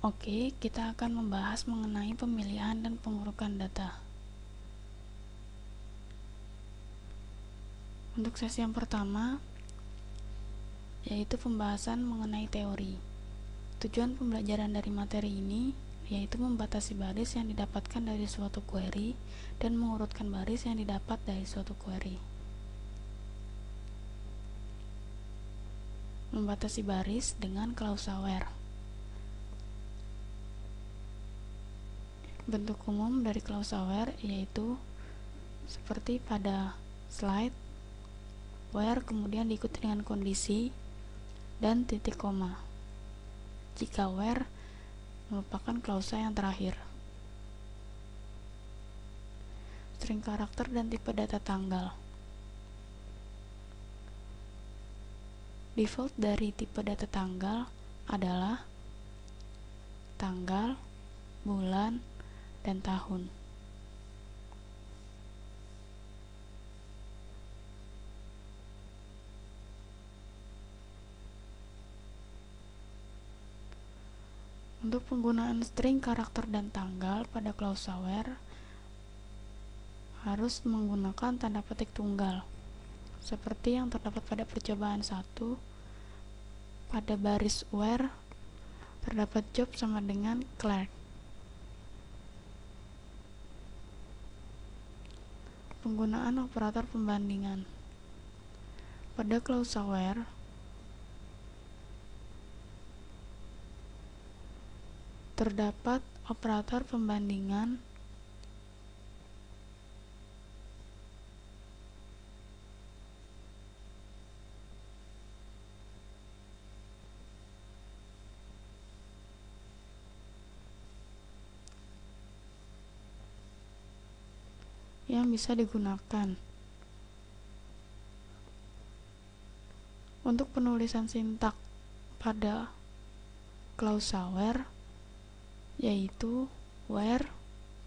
Oke, kita akan membahas mengenai pemilihan dan pengurukan data. Untuk sesi yang pertama, yaitu pembahasan mengenai teori. Tujuan pembelajaran dari materi ini yaitu membatasi baris yang didapatkan dari suatu query dan mengurutkan baris yang didapat dari suatu query. Membatasi baris dengan klausa where. Bentuk umum dari klausa where yaitu seperti pada slide, where kemudian diikuti dengan kondisi dan titik koma. Jika where merupakan klausa yang terakhir. String karakter dan tipe data tanggal. Default dari tipe data tanggal adalah tanggal, bulan, dan tahun. Untuk penggunaan string karakter dan tanggal pada klausa where harus menggunakan tanda petik tunggal seperti yang terdapat pada percobaan 1. Pada baris where terdapat job sama dengan Clark. Penggunaan operator pembandingan pada klausa where terdapat operator pembandingan yang bisa digunakan untuk penulisan sintak pada klausa where, yaitu where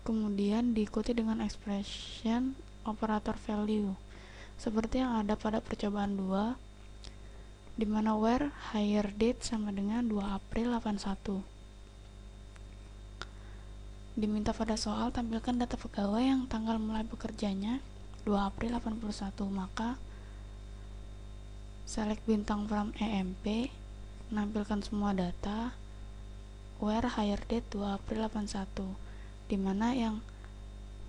kemudian diikuti dengan expression operator value seperti yang ada pada percobaan 2, di mana where hire date sama dengan 2 April 81. Diminta pada soal tampilkan data pegawai yang tanggal mulai bekerjanya 2 April 81, maka select bintang from EMP, menampilkan semua data where hire date 2 April 81, dimana yang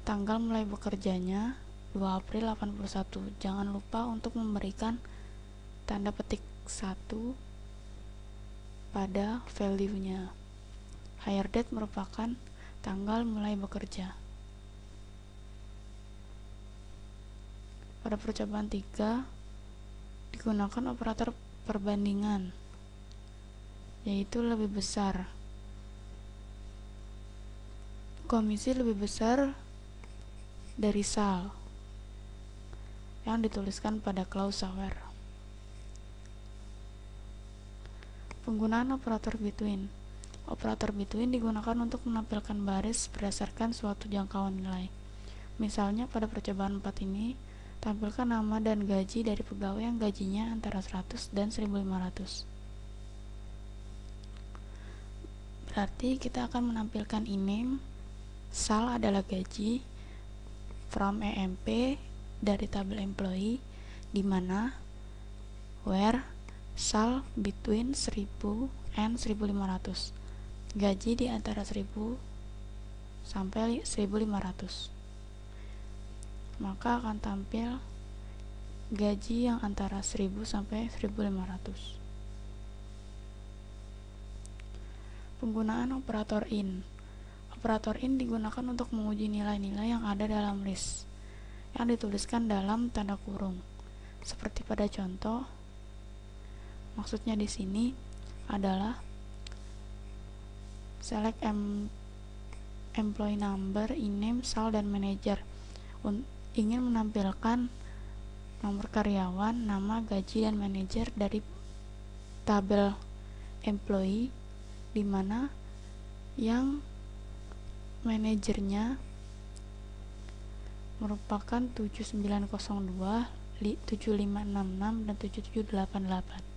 tanggal mulai bekerjanya 2 April 81. Jangan lupa untuk memberikan tanda petik 1 pada value-nya. Hire date merupakan tanggal mulai bekerja. Pada percobaan 3 digunakan operator perbandingan, yaitu lebih besar. Komisi lebih besar dari sal yang dituliskan pada klausa where. Penggunaan operator between. Operator between digunakan untuk menampilkan baris berdasarkan suatu jangkauan nilai. Misalnya pada percobaan 4 ini, tampilkan nama dan gaji dari pegawai yang gajinya antara 100 dan 1.500. Berarti kita akan menampilkan INAME, sal adalah gaji, from EMP dari tabel employee, di mana where sal between 1000 and 1.500. Gaji di antara 1000 sampai 1.500. Maka akan tampil gaji yang antara 1000 sampai 1.500. Penggunaan operator in. Operator in digunakan untuk menguji nilai-nilai yang ada dalam list yang dituliskan dalam tanda kurung. Seperti pada contoh, maksudnya di sini adalah select employee number, INAME, sal, dan manager. Ingin menampilkan nomor karyawan, nama, gaji, dan manajer dari tabel employee, di mana yang manajernya merupakan 7902, 7566, dan 7788.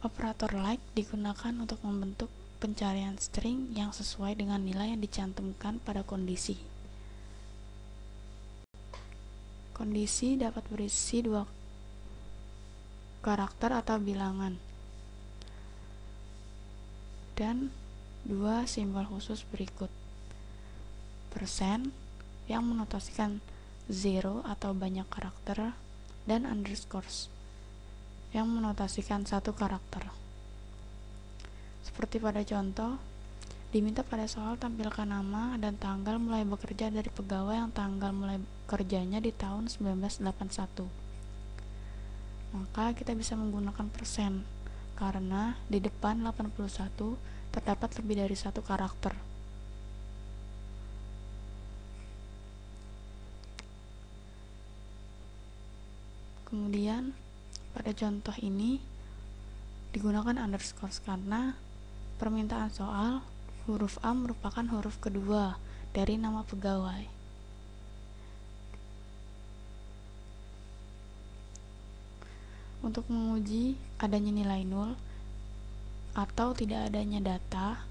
Operator like digunakan untuk membentuk pencarian string yang sesuai dengan nilai yang dicantumkan pada kondisi. Kondisi dapat berisi dua karakter atau bilangan dan dua simbol khusus berikut. Persen yang menotasikan 0 atau banyak karakter, dan underscores yang menotasikan satu karakter. Seperti pada contoh, diminta pada soal tampilkan nama dan tanggal mulai bekerja dari pegawai yang tanggal mulai kerjanya di tahun 1981. Maka kita bisa menggunakan persen karena di depan 81 terdapat lebih dari satu karakter. Kemudian pada contoh ini digunakan underscores karena permintaan soal huruf A merupakan huruf kedua dari nama pegawai. Untuk menguji adanya nilai nol atau tidak adanya data,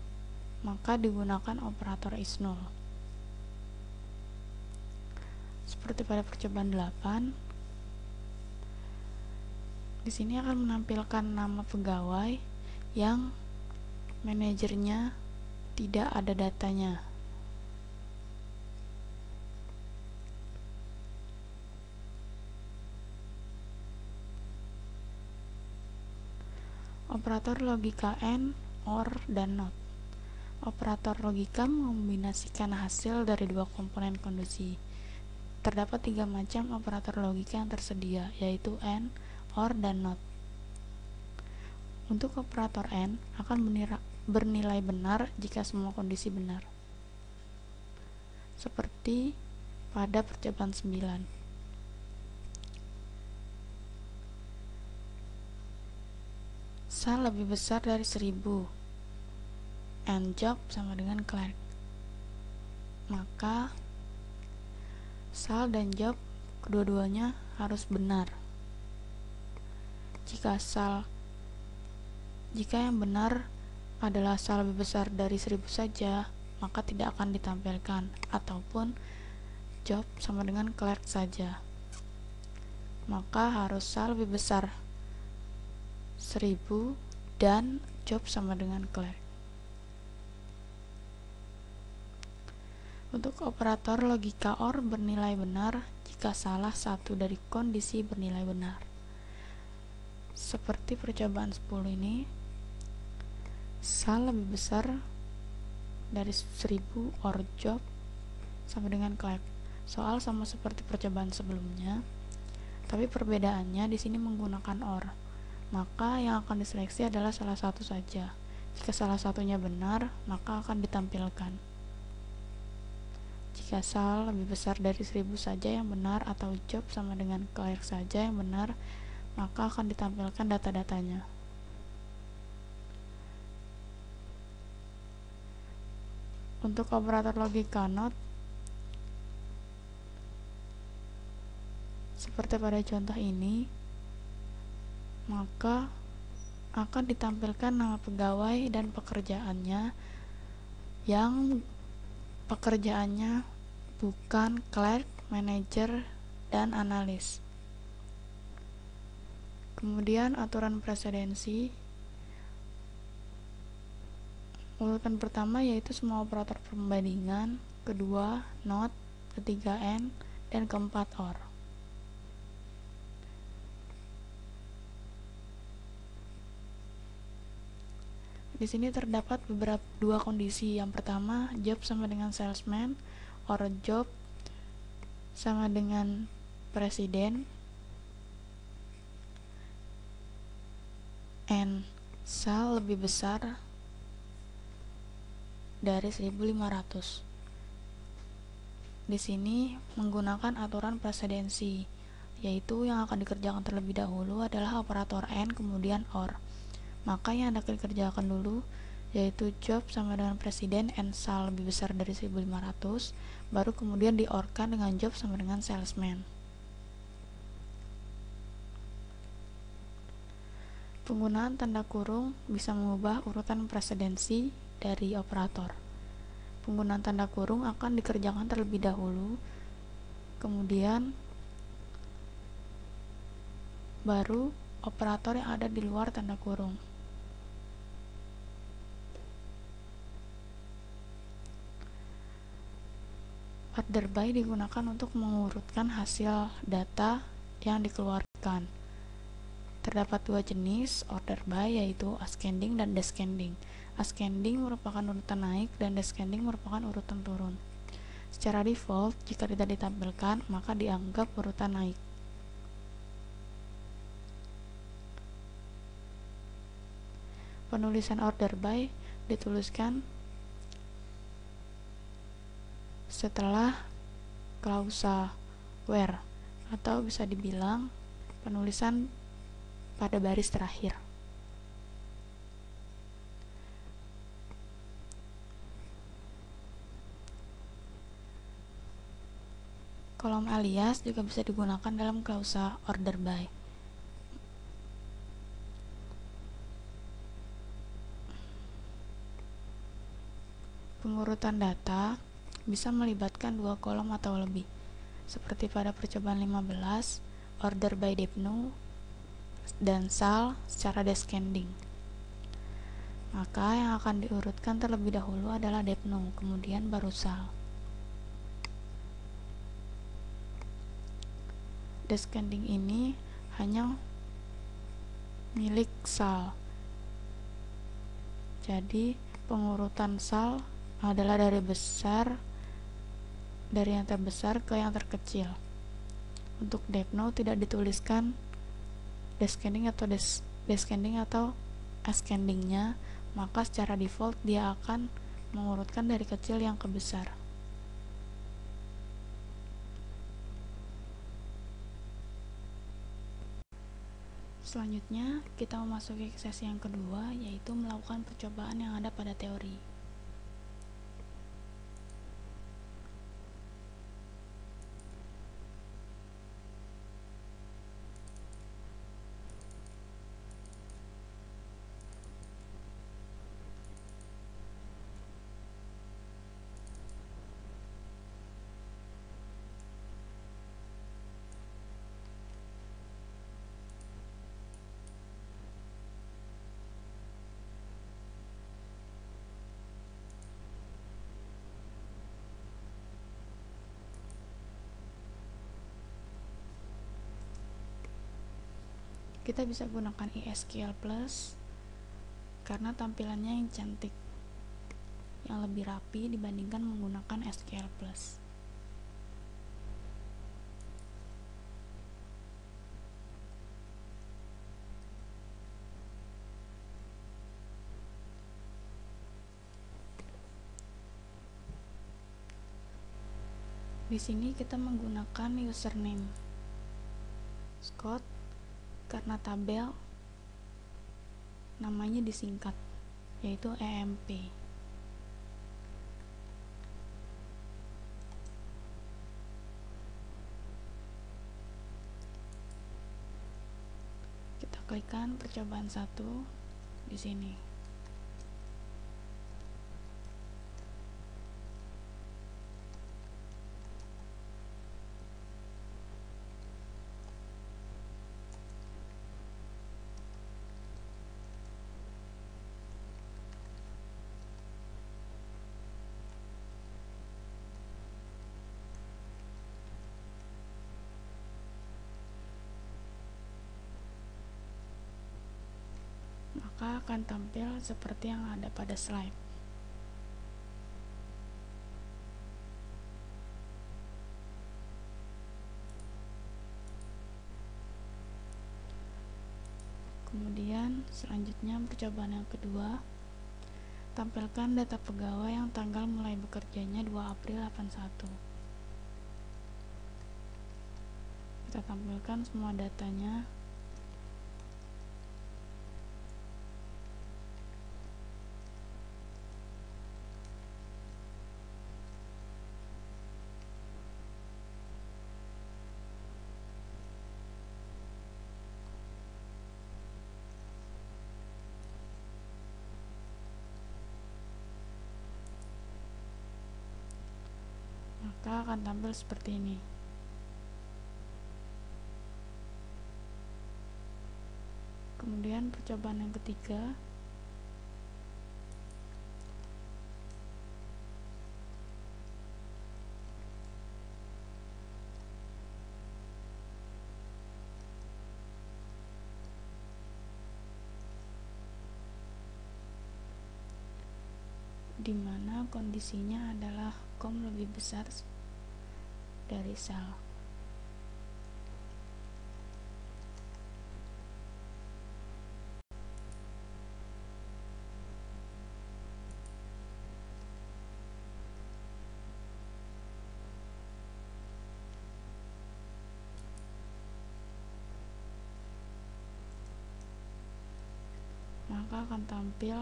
maka digunakan operator is null. Seperti pada percobaan 8, di sini akan menampilkan nama pegawai yang manajernya tidak ada datanya. Operator logika AND, OR, dan NOT. Operator logika mengombinasikan hasil dari dua komponen kondisi. Terdapat tiga macam operator logika yang tersedia, yaitu AND, OR, dan NOT. Untuk operator AND akan bernilai benar jika semua kondisi benar. Seperti pada percobaan 9. Sal lebih besar dari 1000 and job sama dengan clerk. Maka sal dan job kedua-duanya harus benar. Jika yang benar adalah sal lebih besar dari 1000 saja, maka tidak akan ditampilkan, ataupun job sama dengan clerk saja. Maka harus sal lebih besar 1000 dan job sama dengan clerk. Untuk operator logika OR bernilai benar jika salah satu dari kondisi bernilai benar. Seperti percobaan 10 ini, sal lebih besar dari 1000 OR job sama dengan clerk. Soal sama seperti percobaan sebelumnya, tapi perbedaannya di sini menggunakan OR. Maka yang akan diseleksi adalah salah satu saja. Jika salah satunya benar, maka akan ditampilkan. Jika sal lebih besar dari 1000 saja yang benar atau job sama dengan clerk saja yang benar, maka akan ditampilkan data-datanya. Untuk operator logika NOT, seperti pada contoh ini, maka akan ditampilkan nama pegawai dan pekerjaannya yang pekerjaannya bukan clerk, manager, dan analis. Kemudian aturan presidensi. Urutan pertama yaitu semua operator perbandingan, kedua NOT, ketiga AND, dan keempat OR. Di sini terdapat dua kondisi. Yang pertama, job sama dengan salesman, or job sama dengan presiden, and sal lebih besar dari 1500. Di sini menggunakan aturan presidensi, yaitu yang akan dikerjakan terlebih dahulu adalah operator AND kemudian OR. Maka yang akan dikerjakan dulu yaitu job sama dengan presiden and sal lebih besar dari 1500, baru kemudian di-OR-kan dengan job sama dengan salesman. Penggunaan tanda kurung bisa mengubah urutan presidensi dari operator. Penggunaan tanda kurung akan dikerjakan terlebih dahulu, kemudian baru operator yang ada di luar tanda kurung. Order by digunakan untuk mengurutkan hasil data yang dikeluarkan. Terdapat dua jenis order by, yaitu ascending dan descending. Ascending merupakan urutan naik dan descending merupakan urutan turun. Secara default, jika tidak ditampilkan, maka dianggap urutan naik. Penulisan order by dituliskan setelah klausa where, atau bisa dibilang penulisan pada baris terakhir. Kolom alias juga bisa digunakan dalam klausa order by. Pengurutan data bisa melibatkan dua kolom atau lebih, seperti pada percobaan 15, order by Debnew dan Sal secara descending. Maka yang akan diurutkan terlebih dahulu adalah Debnew, kemudian baru Sal. Descending ini hanya milik Sal. Jadi pengurutan Sal adalah dari yang terbesar ke yang terkecil. Untuk Debnew tidak dituliskan descending atau ascendingnya, maka secara default dia akan mengurutkan dari kecil yang ke besar. Selanjutnya, kita memasuki sesi yang kedua, yaitu melakukan percobaan yang ada pada teori. Kita bisa gunakan ISQL Plus karena tampilannya yang cantik, yang lebih rapi dibandingkan menggunakan SQL Plus. Di sini kita menggunakan username Scott karena tabel namanya disingkat, yaitu EMP. Kita klikkan percobaan 1 di sini. Maka akan tampil seperti yang ada pada slide. Kemudian selanjutnya percobaan yang kedua, tampilkan data pegawai yang tanggal mulai bekerjanya 2 April 81. Kita tampilkan semua datanya. maka akan tampil seperti ini. Kemudian percobaan yang ketiga, di mana kondisinya adalah kom lebih besar dari sel. Maka akan tampil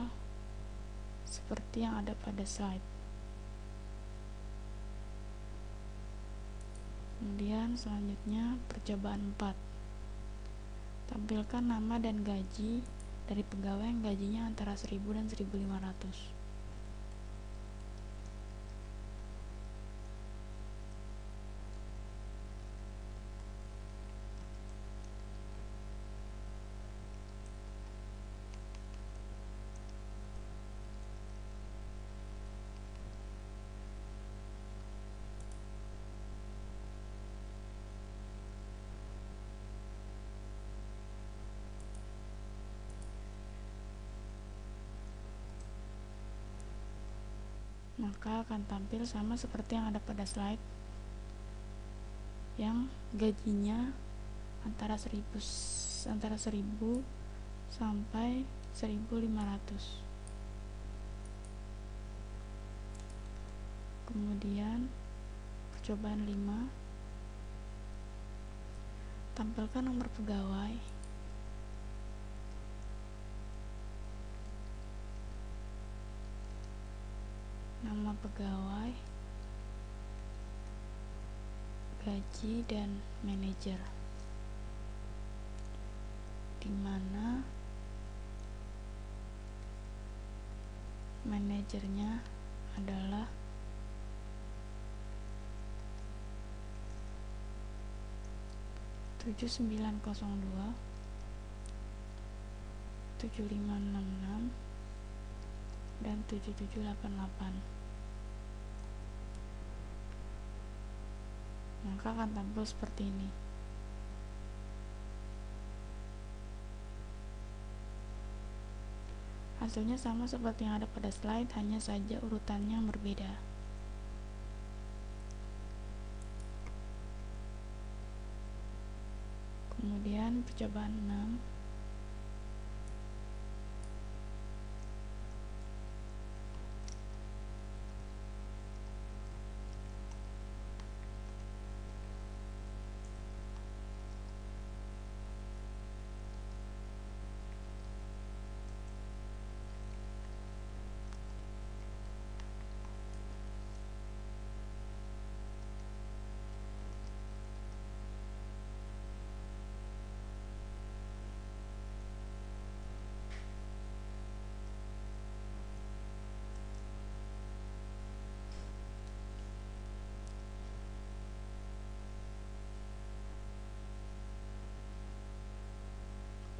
seperti yang ada pada slide. Kemudian selanjutnya percobaan 4. Tampilkan nama dan gaji dari pegawai yang gajinya antara 1000 dan 1500. Maka akan tampil sama seperti yang ada pada slide, yang gajinya antara 1000 sampai 1500. Kemudian percobaan 5, tampilkan nomor pegawai, nama pegawai, gaji, dan manajer, di mana manajernya adalah tujuh sembilan nol dua 7566 dan 7788. Maka akan tampil seperti ini. Hasilnya sama seperti yang ada pada slide, hanya saja urutannya yang berbeda. Kemudian percobaan 6,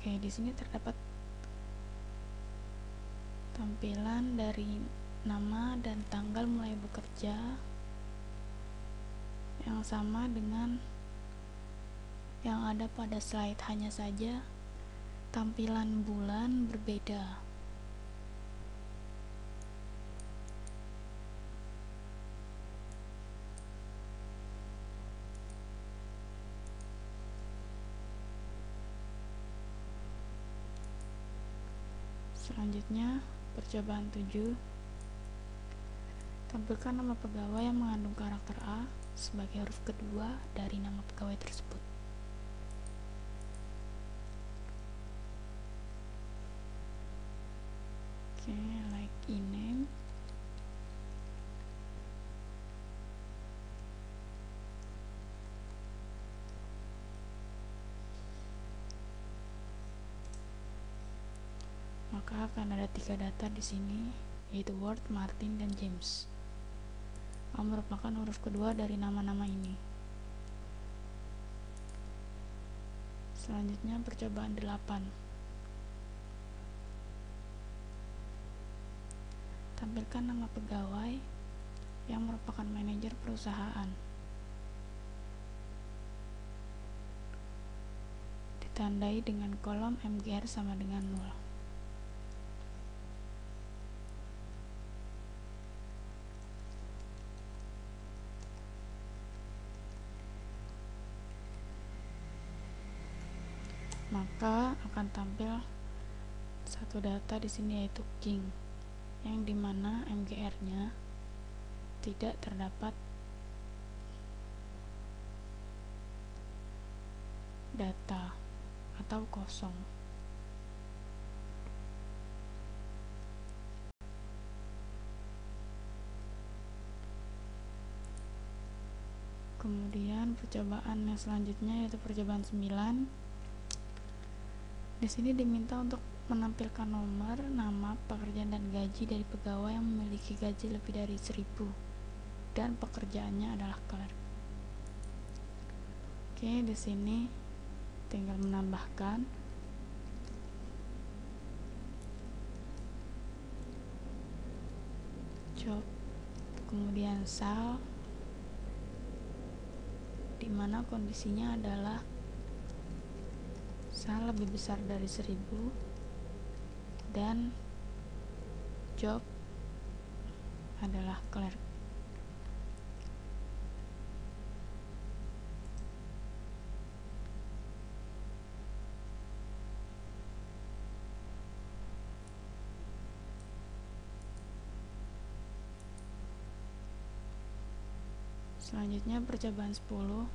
oke, di sini terdapat tampilan dari nama dan tanggal mulai bekerja yang sama dengan yang ada pada slide, hanya saja tampilan bulan berbeda. Selanjutnya percobaan 7, tampilkan nama pegawai yang mengandung karakter A sebagai huruf kedua dari nama pegawai tersebut. Oke, like e-name, maka akan ada 3 data di sini, yaitu Word, Martin, dan James. A merupakan huruf kedua dari nama-nama ini. Selanjutnya percobaan 8. Tampilkan nama pegawai yang merupakan manajer perusahaan. Ditandai dengan kolom MGR sama dengan 0. Maka akan tampil satu data di sini, yaitu King, yang dimana MGR-nya tidak terdapat data atau kosong. Kemudian percobaan yang selanjutnya yaitu percobaan 9. Di sini diminta untuk menampilkan nomor, nama, pekerjaan, dan gaji dari pegawai yang memiliki gaji lebih dari 1.000 dan pekerjaannya adalah clerk. Oke, di sini tinggal menambahkan job, kemudian sal, dimana kondisinya adalah sal lebih besar dari 1.000 dan job adalah clerk. Selanjutnya percobaan 10.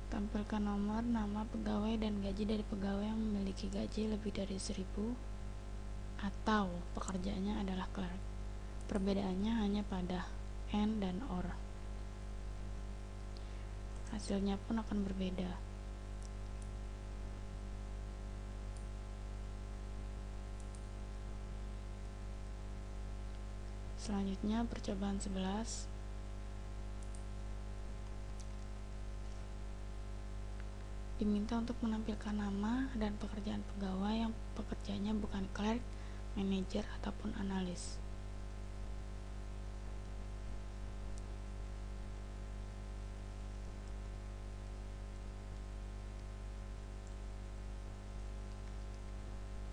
Tampilkan nomor, nama, pegawai, dan gaji dari pegawai yang memiliki gaji lebih dari 1.000 atau pekerjaannya adalah clerk. Perbedaannya hanya pada and dan or. Hasilnya pun akan berbeda. Selanjutnya percobaan 11. Diminta untuk menampilkan nama dan pekerjaan pegawai yang pekerjaannya bukan clerk, manajer, ataupun analis.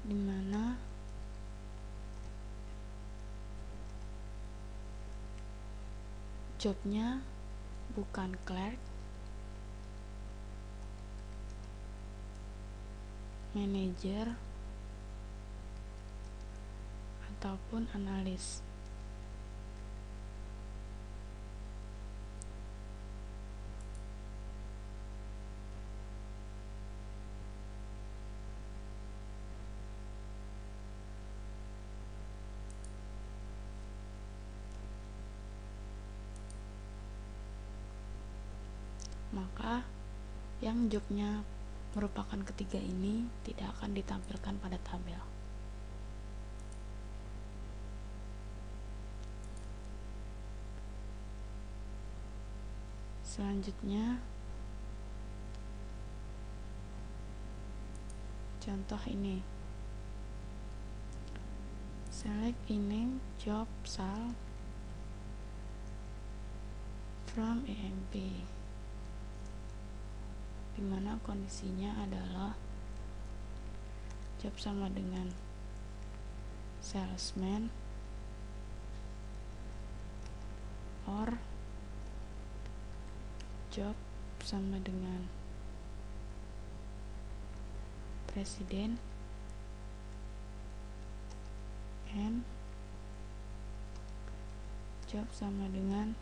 Dimana jobnya bukan clerk, manajer, ataupun analis. Maka yang jobnya merupakan ketiga ini tidak akan ditampilkan pada tabel. Selanjutnya contoh ini. Select any job sal from EMP, dimana kondisinya adalah job sama dengan salesman or job sama dengan presiden and job sama dengan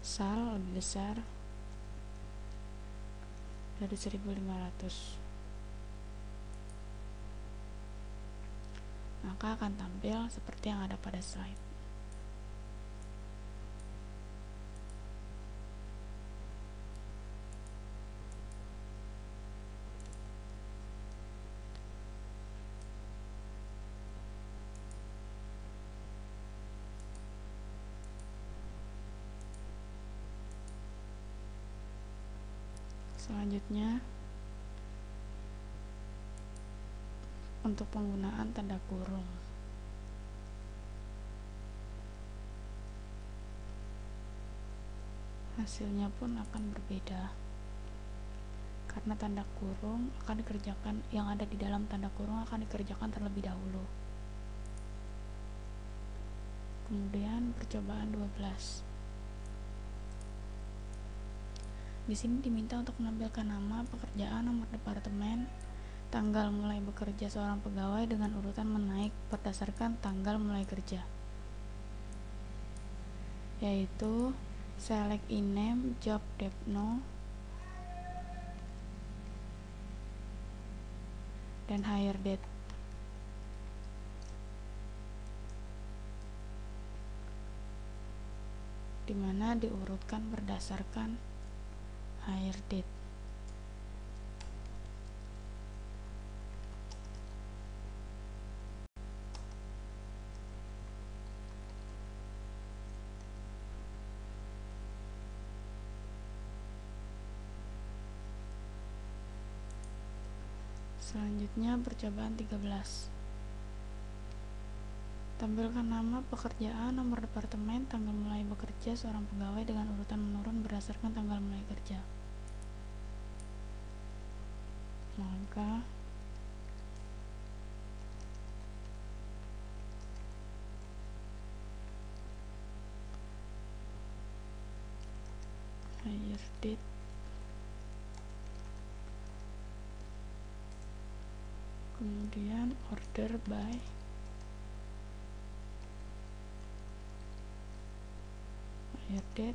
sal lebih besar dari 1.500. Maka akan tampil seperti yang ada pada slide. Selanjutnya, untuk penggunaan tanda kurung. Hasilnya pun akan berbeda, karena tanda kurung akan dikerjakan, yang ada di dalam tanda kurung akan dikerjakan terlebih dahulu. Kemudian percobaan 12. Di sini diminta untuk menampilkan nama, pekerjaan, nomor departemen, tanggal mulai bekerja seorang pegawai dengan urutan menaik berdasarkan tanggal mulai kerja, yaitu select in name, job depno, dan hire date. Dimana diurutkan berdasarkan hire date. Selanjutnya percobaan 13. Tampilkan nama, pekerjaan, nomor departemen, tanggal mulai bekerja seorang pegawai dengan urutan menurun berdasarkan tanggal mulai kerja. Maka hire date kemudian order by hire date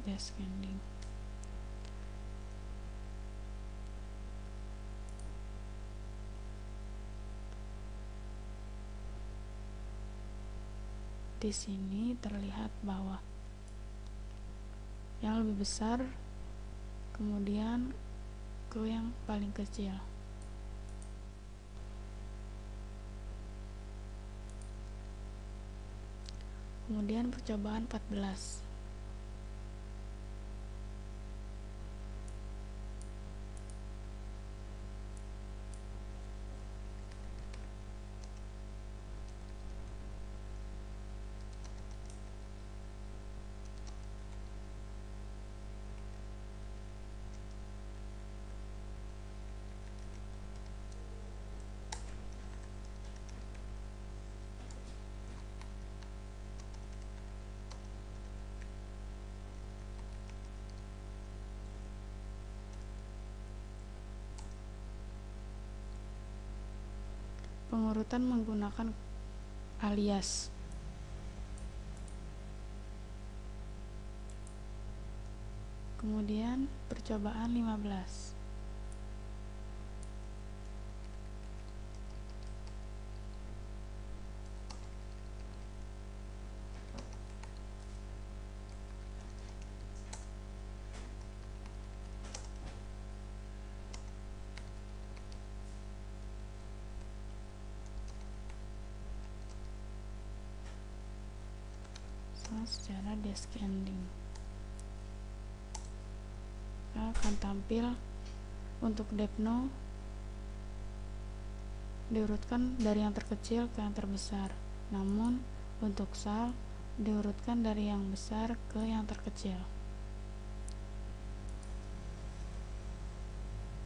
descending. Di sini terlihat bahwa yang lebih besar kemudian ke yang paling kecil. Kemudian percobaan 14. Pengurutan menggunakan alias. Kemudian percobaan 15. Secara descending akan tampil untuk depno diurutkan dari yang terkecil ke yang terbesar, namun untuk sal diurutkan dari yang besar ke yang terkecil.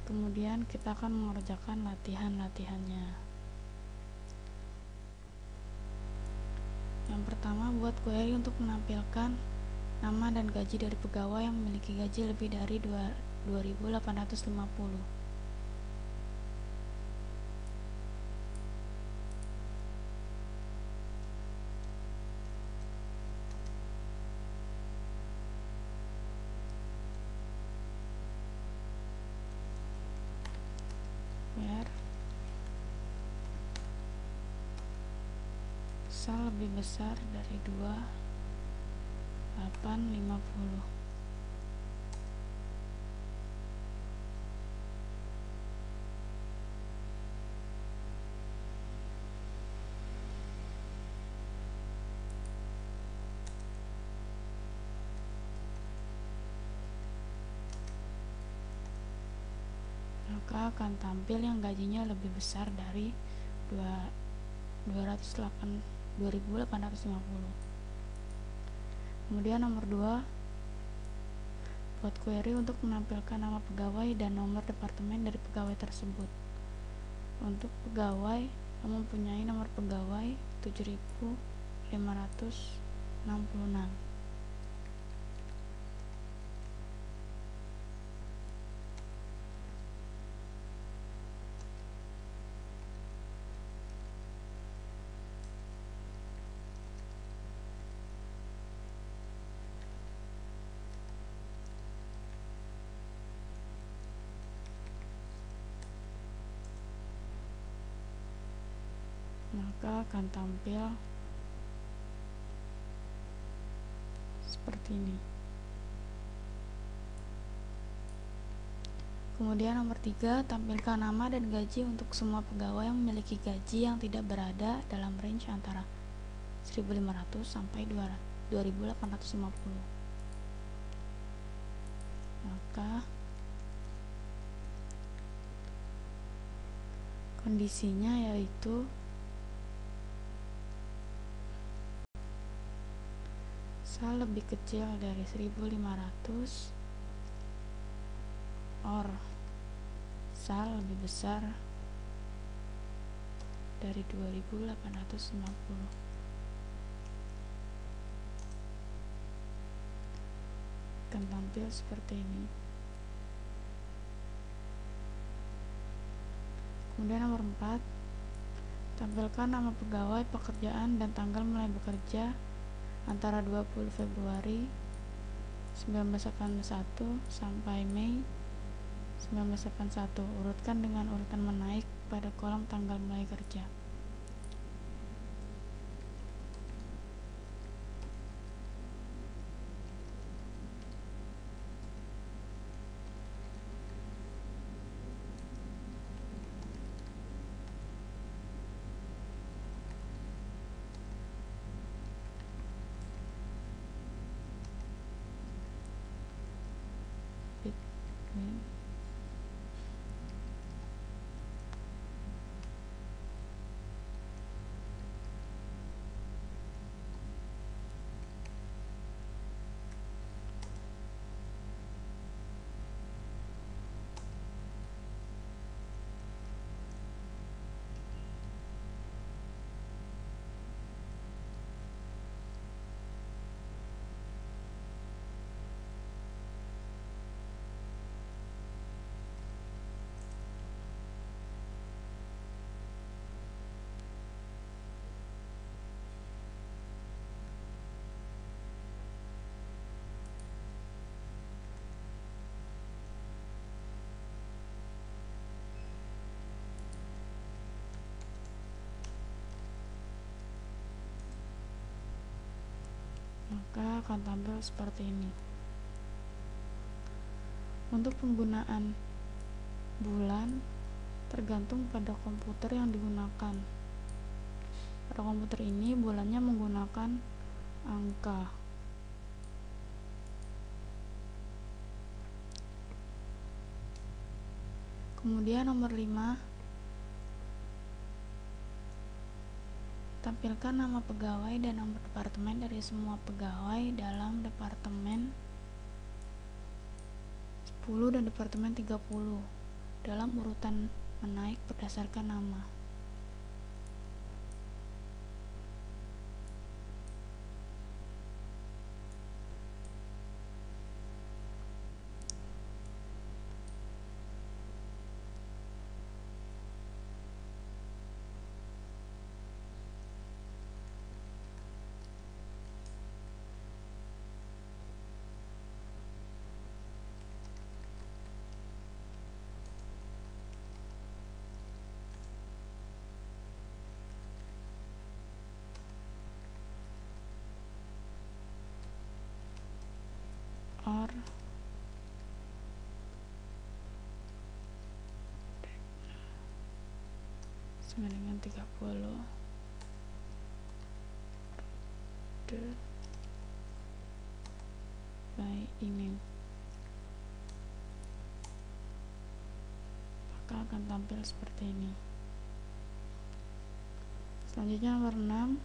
Kemudian kita akan mengerjakan latihan-latihannya. Yang pertama, buat query untuk menampilkan nama dan gaji dari pegawai yang memiliki gaji lebih dari 2.850. Where sal lebih besar dari 2.850. maka akan tampil yang gajinya lebih besar dari 2.850. Kemudian nomor 2, buat query untuk menampilkan nama pegawai dan nomor departemen dari pegawai tersebut. Untuk pegawai, mempunyai nomor pegawai 7566. Maka akan tampil seperti ini. Kemudian nomor 3, tampilkan nama dan gaji untuk semua pegawai yang memiliki gaji yang tidak berada dalam range antara 1.500 sampai 2.850. Maka kondisinya yaitu sal lebih kecil dari 1.500 or sal lebih besar dari 2.850. Akan tampil seperti ini. Kemudian nomor 4, tampilkan nama pegawai, pekerjaan, dan tanggal mulai bekerja antara 20 Februari 1981 sampai Mei 1981. Urutkan dengan urutan menaik pada kolom tanggal mulai kerja. Maka akan tampil seperti ini. Untuk penggunaan bulan tergantung pada komputer yang digunakan. Pada komputer ini bulannya menggunakan angka. Kemudian nomor 5, tampilkan nama pegawai dan nomor departemen dari semua pegawai dalam departemen 10 dan departemen 30 dalam urutan menaik berdasarkan nama. Or sama dengan 30 by email. maka akan tampil seperti ini. Selanjutnya nomor 6,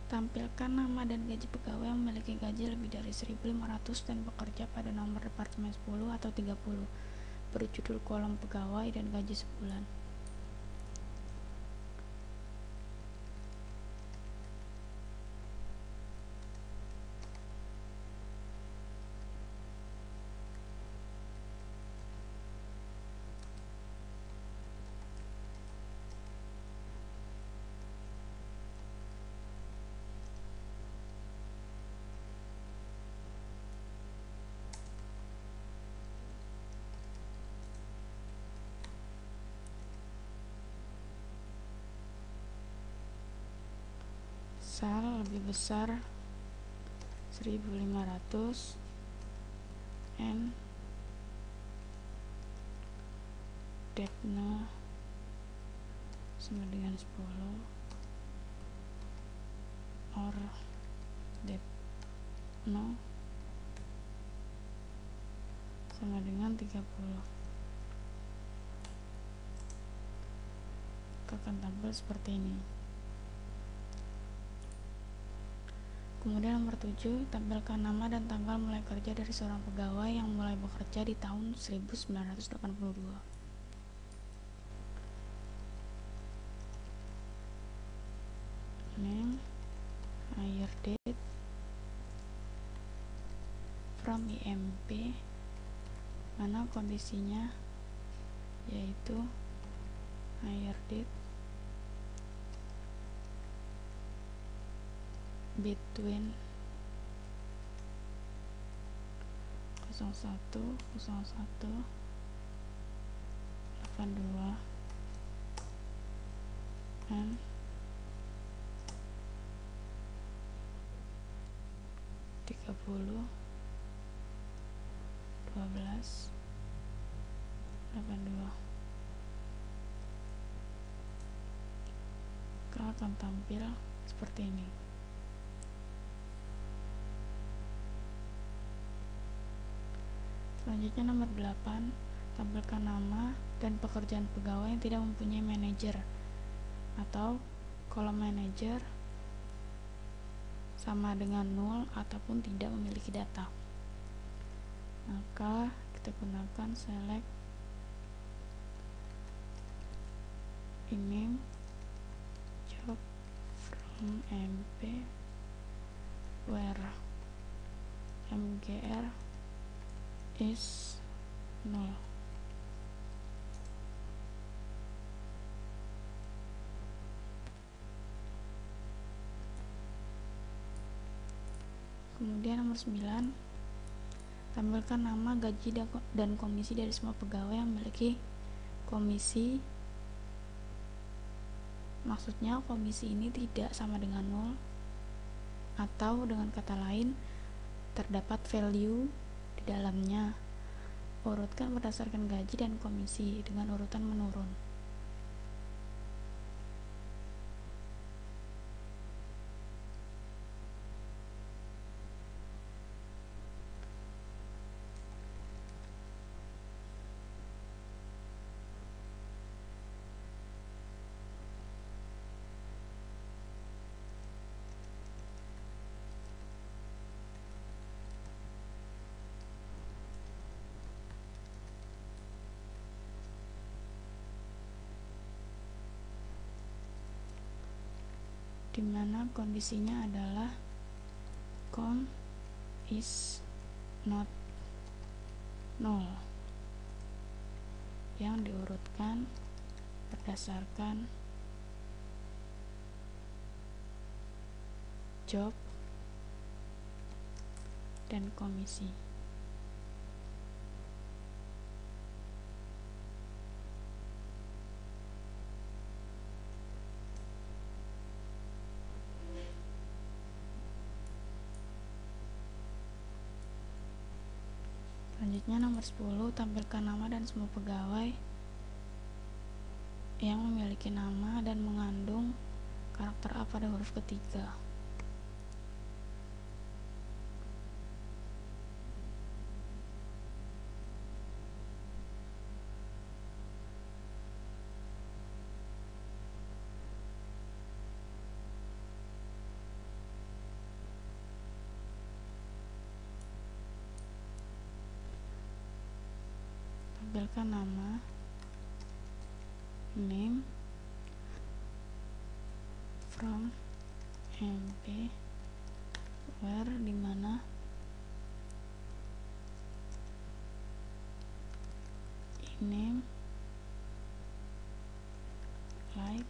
tampilkan nama dan gaji pegawai yang memiliki gaji lebih dari 1.500 dan bekerja pada nomor departemen 10 atau 30. Beri judul kolom pegawai dan gaji sebulan. Sel lebih besar 1.500 and date no sama dengan 10 or date no sama dengan 30. Akan tampil seperti ini. Kemudian nomor 7, tampilkan nama dan tanggal mulai kerja dari seorang pegawai yang mulai bekerja di tahun 1982. Name, hire date, from IMP, mana kondisinya yaitu hire date between 01/01/82 and 30/12/82. Akan tampil seperti ini. Selanjutnya nomor 8, tampilkan nama dan pekerjaan pegawai yang tidak mempunyai manajer, atau kolom manajer sama dengan 0 ataupun tidak memiliki data. Maka kita gunakan select ini job from MP where MGR is 0. Kemudian nomor 9, tampilkan nama, gaji, dan komisi dari semua pegawai yang memiliki komisi. Maksudnya komisi ini tidak sama dengan 0, atau dengan kata lain terdapat value di dalamnya. Urutkan berdasarkan gaji dan komisi dengan urutan menurun. Dimana kondisinya adalah com is not 0, yang diurutkan berdasarkan job dan komisi. Selanjutnya nomor 10, tampilkan nama dan semua pegawai yang memiliki nama dan mengandung karakter A pada huruf ketiga. tampilkan nama, name, from, mp, where, dimana, name, like,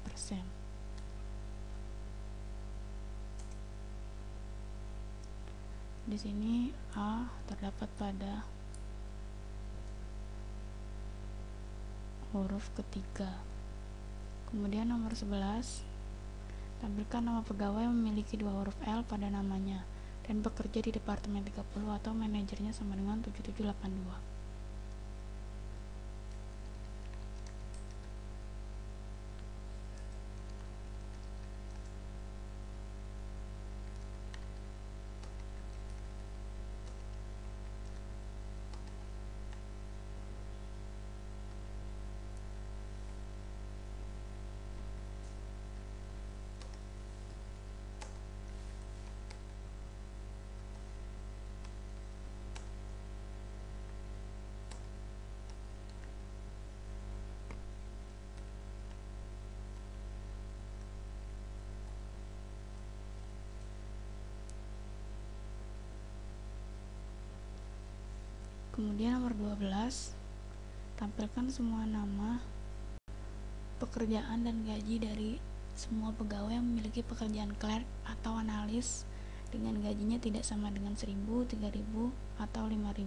persen. Di sini A terdapat pada huruf ketiga. Kemudian nomor 11, tampilkan nama pegawai yang memiliki dua huruf L pada namanya dan bekerja di Departemen 30 atau manajernya sama dengan 7782. Kemudian nomor 12, tampilkan semua nama, pekerjaan dan gaji dari semua pegawai yang memiliki pekerjaan clerk atau analis dengan gajinya tidak sama dengan 1.000, 3.000, atau 5.000.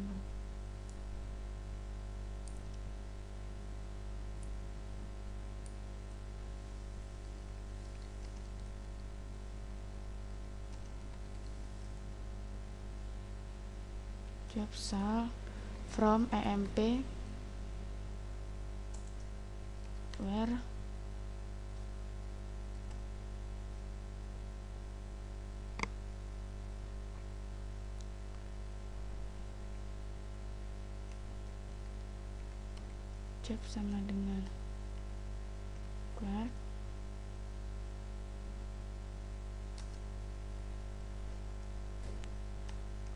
Job sal from EMP, where job sama dengan clerk,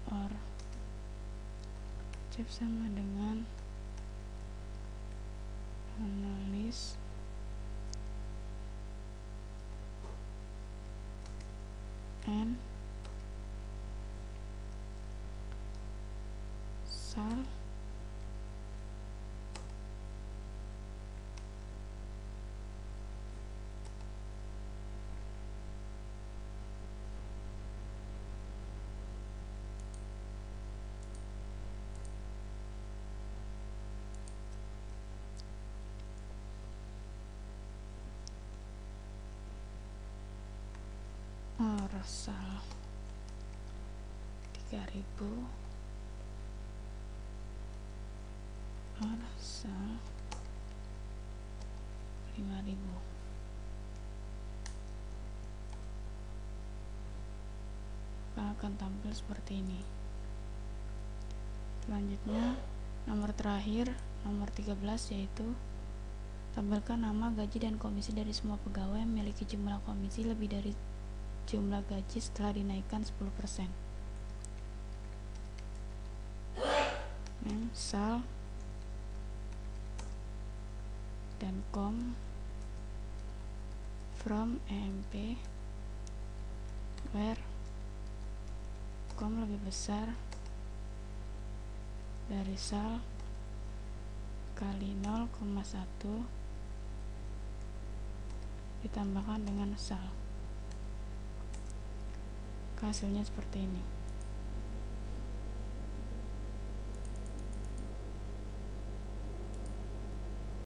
or job sama dengan analis and sal or sal 3.000 or sal 5.000. Akan tampil seperti ini. Selanjutnya nomor terakhir, nomor 13, yaitu tampilkan nama, gaji, dan komisi dari semua pegawai yang memiliki jumlah komisi lebih dari jumlah gaji setelah dinaikkan 10%. Sal dan com from EMP, where com lebih besar dari sal kali 0,1 ditambahkan dengan sal. Hasilnya seperti ini.